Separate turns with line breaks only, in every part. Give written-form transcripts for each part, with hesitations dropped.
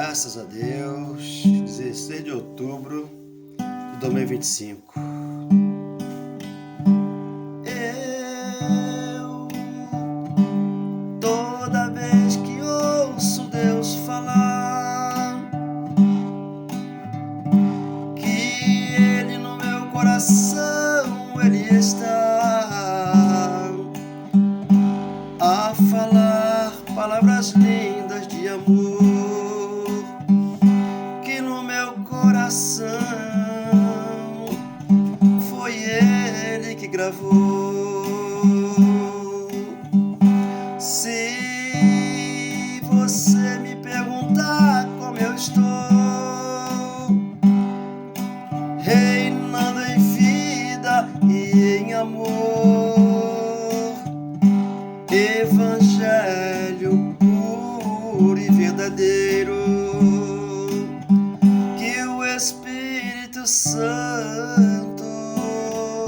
Graças a Deus, 16 de outubro de 2025. Eu, toda vez que ouço Deus falar que Ele no meu coração, Ele está a falar palavras lindas de amor, que no meu coração foi Ele que gravou. Se você me perguntar como eu estou, reinando em vida e em amor, evangelho puro e verdadeiro, que o Espírito Santo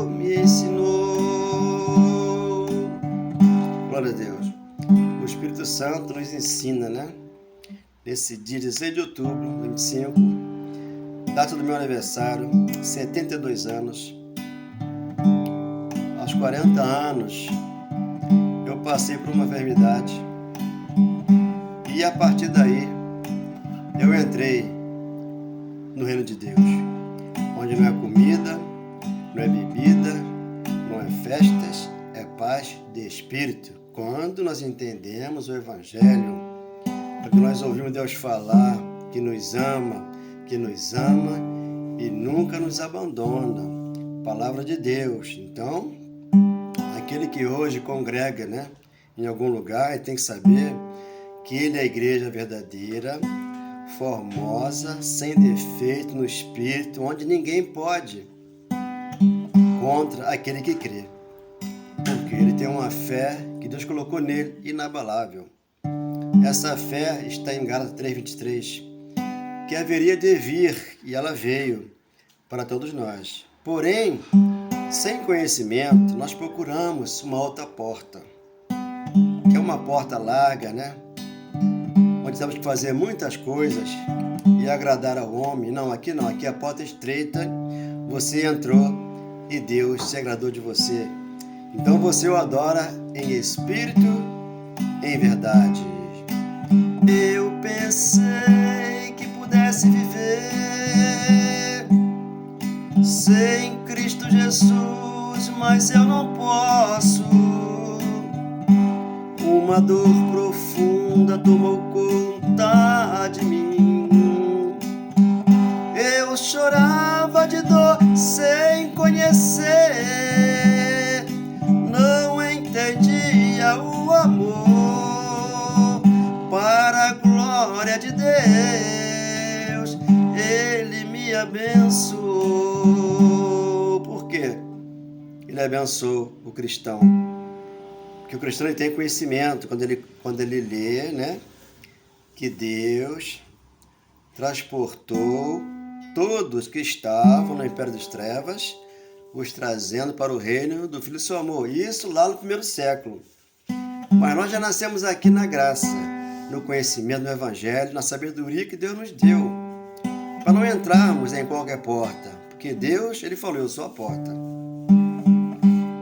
me ensinou. Glória a Deus. O Espírito Santo nos ensina, né? Nesse dia 16 de outubro, 25, data do meu aniversário, 72 anos. Aos 40 anos, eu passei por uma enfermidade e a partir daí eu entrei no reino de Deus, onde não é comida, não é bebida, não é festas, é paz de espírito. Quando nós entendemos o Evangelho, quando nós ouvimos Deus falar que nos ama e nunca nos abandona, palavra de Deus. Então, aquele que hoje congrega, né, em algum lugar, tem que saber que ele é a igreja verdadeira, formosa, sem defeito no espírito, onde ninguém pode contra aquele que crê, porque ele tem uma fé que Deus colocou nele, inabalável. Essa fé está em Gálatas 3:23, que haveria de vir, e ela veio para todos nós. Porém, sem conhecimento, nós procuramos uma outra porta, que é uma porta larga, né? Onde temos que fazer muitas coisas e agradar ao homem. Não, aqui a porta é estreita, você entrou e Deus se agradou de você. Então você o adora em espírito, em verdade. Eu pensei que pudesse viver sem Cristo Jesus, mas eu não posso. Uma dor profunda tomou conta de mim. Eu chorava de dor sem conhecer, não entendia o amor para a glória de Deus. Ele me abençoou. Por quê? Ele abençoou o cristão. Porque o cristão ele tem conhecimento quando ele lê, né, que Deus transportou todos que estavam no império das trevas, os trazendo para o reino do Filho do seu amor. Isso lá no primeiro século. Mas nós já nascemos aqui na graça, no conhecimento do Evangelho, na sabedoria que Deus nos deu, para não entrarmos em qualquer porta, porque Deus, ele falou, eu sou a porta.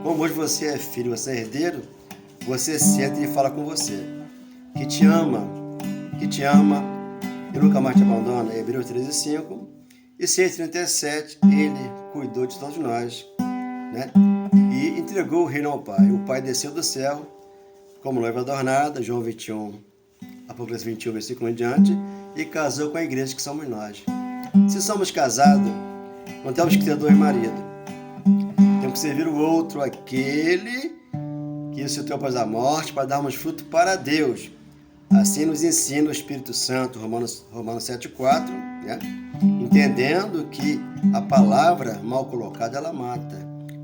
Como hoje você é filho, você é herdeiro, você senta e fala com você, que te ama e nunca mais te abandona. Hebreus 13:5 e 6:37, ele cuidou de todos nós, né? E entregou o reino ao Pai. O Pai desceu do céu como noiva adornada, João 21, Apocalipse 21, versículo em diante, e casou com a igreja que somos nós. Se somos casados, não temos que ter dois maridos. Temos que servir o outro, aquele que ressuscitou após a morte, para darmos fruto para Deus. Assim nos ensina o Espírito Santo, Romanos 7:4, né? Entendendo que a palavra mal colocada, ela mata.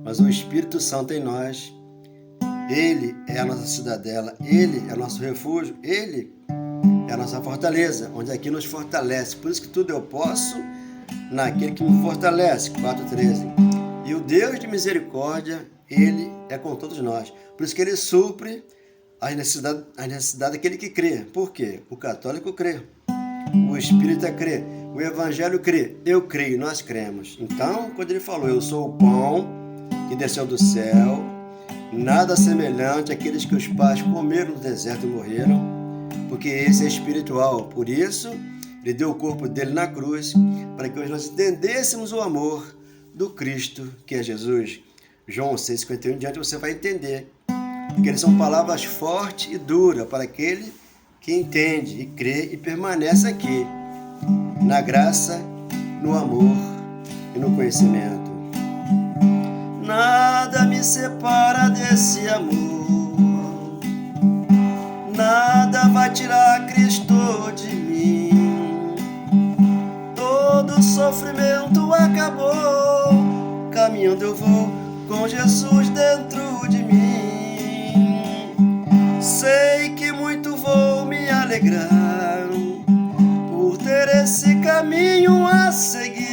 Mas o Espírito Santo em nós, ele é a nossa cidadela, ele é o nosso refúgio, ele é a nossa fortaleza, onde aqui nos fortalece. Por isso que tudo eu posso naquele que me fortalece, 4:13. E o Deus de misericórdia, ele é com todos nós. Por isso que ele supre as necessidades daquele que crê. Por quê? O católico crê. O Espírito crê. O Evangelho crê. Eu creio, nós cremos. Então, quando ele falou, eu sou o pão que desceu do céu, nada semelhante àqueles que os pais comeram no deserto e morreram, porque esse é espiritual. Por isso, ele deu o corpo dele na cruz, para que nós entendêssemos o amor do Cristo, que é Jesus. João 6,51 em diante você vai entender. Porque eles são palavras fortes e duras para aquele que entende e crê e permanece aqui, na graça, no amor e no conhecimento. Nada me separa desse amor, nada vai tirar Cristo de mim. Todo sofrimento acabou, caminhando eu vou com Jesus dentro de mim. Sei que muito vou me alegrar por ter esse caminho a seguir.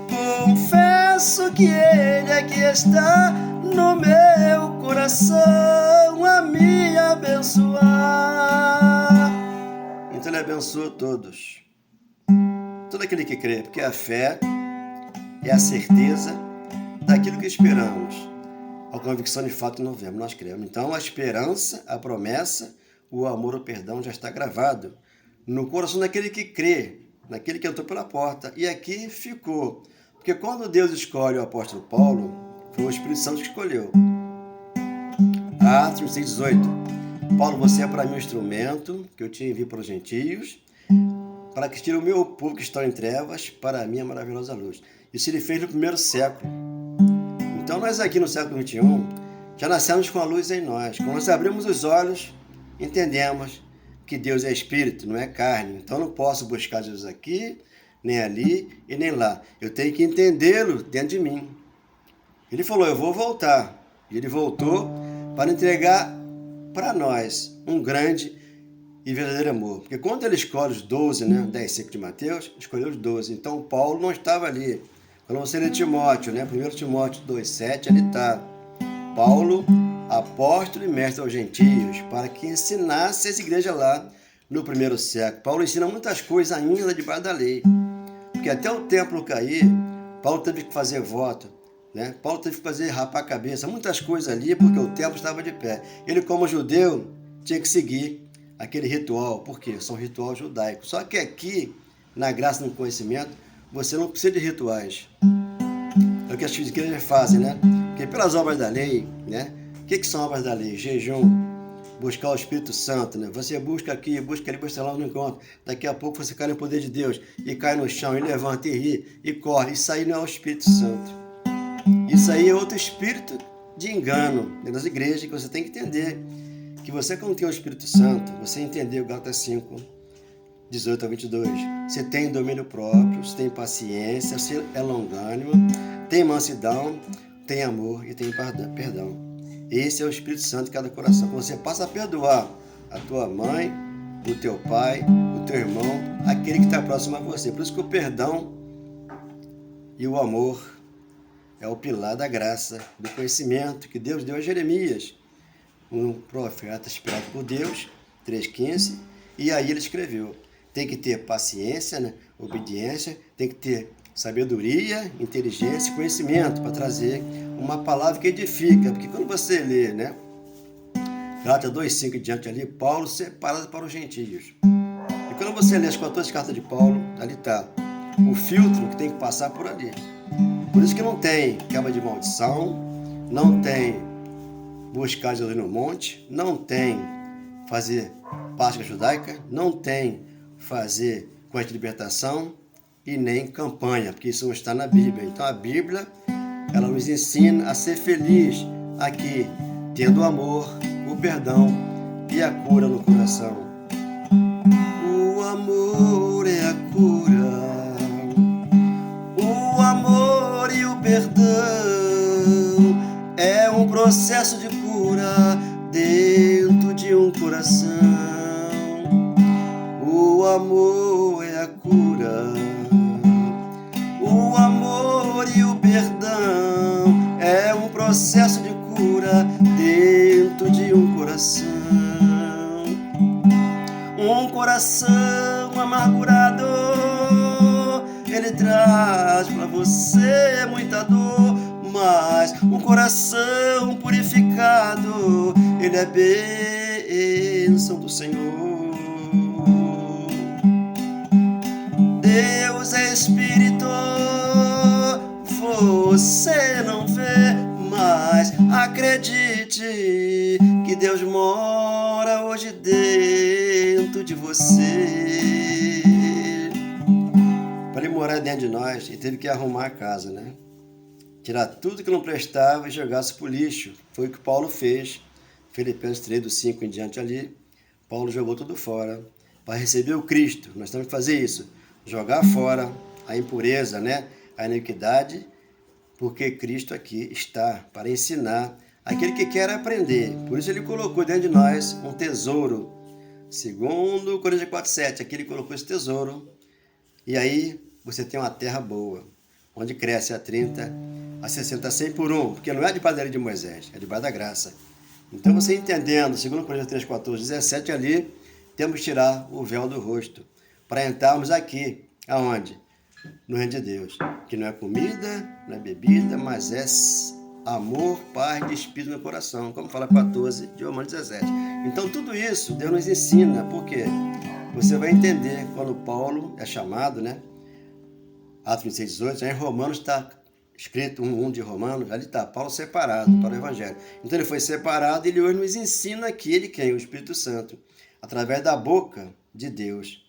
Confesso que Ele é que está no meu coração a me abençoar. Então Ele abençoa todos, todo aquele que crê, porque a fé é a certeza daquilo que esperamos. A convicção de fato não vemos, nós cremos. Então a esperança, a promessa, o amor, o perdão já está gravado no coração daquele que crê, naquele que entrou pela porta. E aqui ficou. Porque quando Deus escolhe o apóstolo Paulo, foi o Espírito Santo que escolheu. Atos 6,18. Paulo, você é para mim um instrumento que eu te envio para os gentios, para que tire o meu povo que está em trevas para a minha maravilhosa luz. Isso ele fez no primeiro século. Então nós aqui no século XXI já nascemos com a luz em nós. Quando nós abrimos os olhos, entendemos que Deus é espírito, não é carne. Então eu não posso buscar Jesus aqui, nem ali e nem lá. Eu tenho que entendê-lo dentro de mim. Ele falou, eu vou voltar. E ele voltou para entregar para nós um grande e verdadeiro amor. Porque quando ele escolhe os 12, 10,5 de Mateus, escolheu os 12. Então Paulo não estava ali. Quando você lê Timóteo, 1 Timóteo 2,7, ali está. Paulo, apóstolo e mestre aos gentios, para que ensinasse essa igreja lá no primeiro século. Paulo ensina muitas coisas ainda debaixo da lei. Porque até o templo cair, Paulo teve que fazer voto, Paulo teve que fazer rapar a cabeça, muitas coisas ali, porque o templo estava de pé. Ele, como judeu, tinha que seguir aquele ritual. Por quê? São ritual judaico. Só que aqui, na graça e no conhecimento, você não precisa de rituais. É o que as igrejas fazem, Porque pelas obras da lei, O que são obras da lei? Jejum, buscar o Espírito Santo, Você busca aqui, busca ali, busca lá, não encontra. Daqui a pouco você cai no poder de Deus e cai no chão, e levanta, e ri, e corre. Isso aí não é o Espírito Santo. Isso aí é outro espírito de engano das igrejas, que você tem que entender. Que você, quando tem o Espírito Santo, você entendeu Gálatas 5, 18 a 22. Você tem domínio próprio, você tem paciência, você é longânimo, tem mansidão, tem amor e tem perdão. Esse é o Espírito Santo de cada coração. Quando você passa a perdoar a tua mãe, o teu pai, o teu irmão, aquele que está próximo a você. Por isso que o perdão e o amor é o pilar da graça, do conhecimento que Deus deu a Jeremias, um profeta inspirado por Deus, 3,15, e aí ele escreveu. Tem que ter paciência, obediência, tem que ter sabedoria, inteligência e conhecimento para trazer uma palavra que edifica. Porque quando você lê, Gálatas 2,5 diante ali, Paulo separado para os gentios. E quando você lê as 14 cartas de Paulo, ali está o filtro que tem que passar por ali. Por isso que não tem quebra de maldição, não tem buscar Jesus no monte, não tem fazer Páscoa judaica, não tem fazer quest de libertação e nem campanha, porque isso não está na Bíblia. Então a Bíblia, ela nos ensina a ser feliz aqui, tendo o amor, o perdão e a cura no coração. O amor é a cura, o amor e o perdão é um processo de cura dentro de um coração. O amor é a cura, o amor e o perdão é um processo de cura dentro de um coração. Um coração amargurado, ele traz para você muita dor, mas um coração purificado, ele é bênção do Senhor. Deus é Espírito, você não vê, mas acredite que Deus mora hoje dentro de você. Para ele morar dentro de nós, ele teve que arrumar a casa, né? Tirar tudo que não prestava e jogar-se para o lixo. Foi o que Paulo fez. Filipenses 3, do 5 em diante ali. Paulo jogou tudo fora para receber o Cristo. Nós temos que fazer isso. Jogar fora a impureza, né? A iniquidade, porque Cristo aqui está para ensinar aquele que quer aprender. Por isso ele colocou dentro de nós um tesouro. Segundo Coríntios 4:7, aqui ele colocou esse tesouro. E aí você tem uma terra boa, onde cresce a 30, a 60, a 100 por um, porque não é de padaria de Moisés, é de da graça. Então você entendendo, segundo Coríntios 3, 14, 17, ali, temos que tirar o véu do rosto, para entrarmos aqui, aonde? No reino de Deus, que não é comida, não é bebida, mas é amor, paz e espírito no coração, como fala 14 de Romanos 17. Então tudo isso Deus nos ensina, por quê? Você vai entender quando Paulo é chamado, né? Atos 26, 18, já em Romanos está escrito 1 de Romanos, ali está, Paulo separado para o Evangelho. Então ele foi separado e ele hoje nos ensina aqui, ele quem? O Espírito Santo, através da boca de Deus,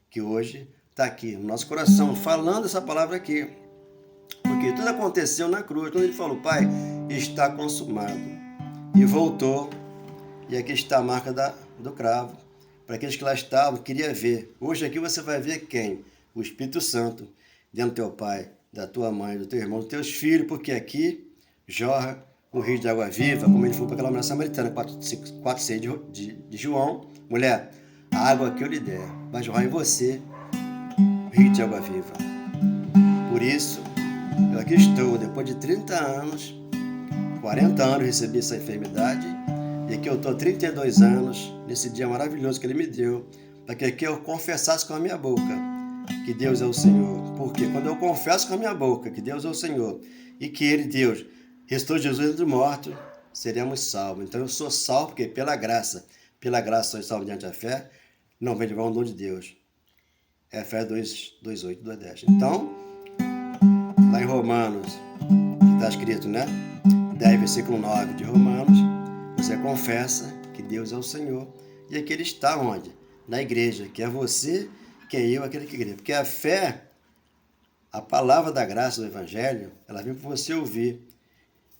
que hoje está aqui no nosso coração, falando essa palavra aqui. Porque tudo aconteceu na cruz, quando ele falou, Pai, está consumado. E voltou, e aqui está a marca do cravo. Para aqueles que lá estavam, queria ver. Hoje aqui você vai ver quem? O Espírito Santo, dentro do teu pai, da tua mãe, do teu irmão, dos teus filhos, porque aqui jorra um rio de água viva, como ele falou para aquela mulher samaritana, 4:6 de João. Mulher, a água que eu lhe der vai jorrar em você, rio de água viva. Por isso, eu aqui estou, depois de 30 anos, 40 anos recebi essa enfermidade, e aqui eu estou 32 anos, nesse dia maravilhoso que ele me deu, para que aqui eu confessasse com a minha boca que Deus é o Senhor. Porque quando eu confesso com a minha boca que Deus é o Senhor, e que Ele, Deus, restou Jesus entre os mortos, seremos salvos. Então eu sou salvo porque pela graça sois salvos diante da fé, não vem de vão, dom de Deus. É Efésios 2:8, 2:10. Então, lá em Romanos, que está escrito, né? 10, versículo 9 de Romanos, você confessa que Deus é o Senhor. E aqui ele está onde? Na igreja, que é você, que é eu, aquele que crê. Porque a fé, a palavra da graça do Evangelho, ela vem para você ouvir.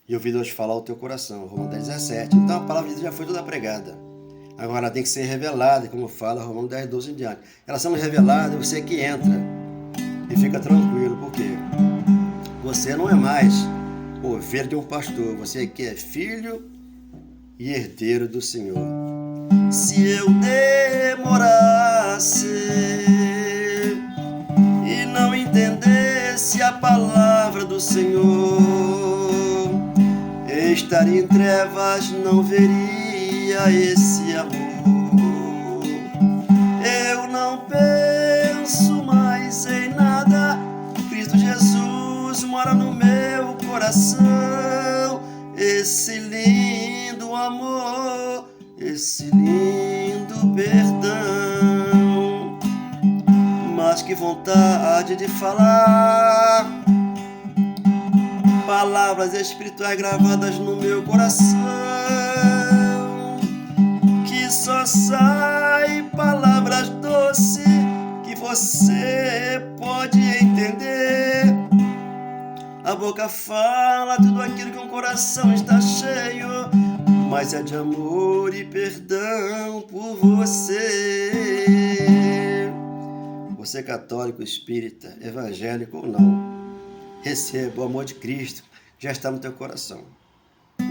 E ouvir Deus falar ao teu coração. Romanos 10:17. Então a palavra de Deus já foi toda pregada. Agora ela tem que ser revelada, como fala Romanos 10:12 em diante. Ela sendo revelada, você que entra. E fica tranquilo, porque você não é mais ovelha de um pastor. Você aqui é filho e herdeiro do Senhor. Se eu demorasse e não entendesse a palavra do Senhor, estaria em trevas, não veria esse amor. Eu não penso mais em nada, Cristo Jesus mora no meu coração. Esse lindo amor, esse lindo perdão. Mas que vontade de falar palavras espirituais gravadas no meu coração, que só sai palavras doces que você pode entender. A boca fala tudo aquilo que o coração está cheio, mas é de amor e perdão por você. Você católico, espírita, evangélico ou não, receba o amor de Cristo, já está no teu coração.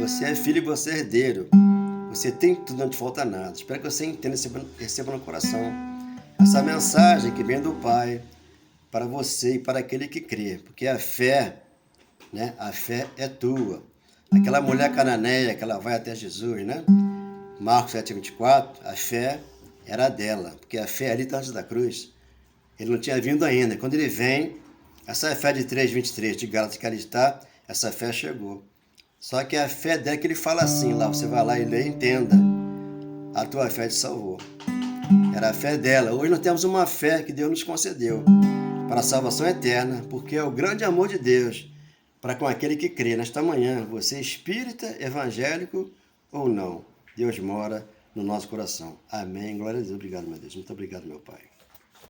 Você é filho e você é herdeiro. Você tem tudo, não te falta nada. Espero que você entenda e receba no coração essa mensagem que vem do Pai para você e para aquele que crê. Porque a fé, né? A fé é tua. Aquela mulher cananeia que ela vai até Jesus, né? Marcos 7:24, a fé era dela, porque a fé ali está antes da cruz. Ele não tinha vindo ainda. Quando ele vem, essa fé de 3:23 de Gálatas que ali está, essa fé chegou. Só que a fé dela que ele fala assim, lá você vai lá e lê e entenda. A tua fé te salvou. Era a fé dela. Hoje nós temos uma fé que Deus nos concedeu para a salvação eterna, porque é o grande amor de Deus para com aquele que crê. Nesta manhã, você espírita, evangélico ou não, Deus mora no nosso coração. Amém. Glória a Deus. Obrigado, meu Deus. Muito obrigado, meu Pai.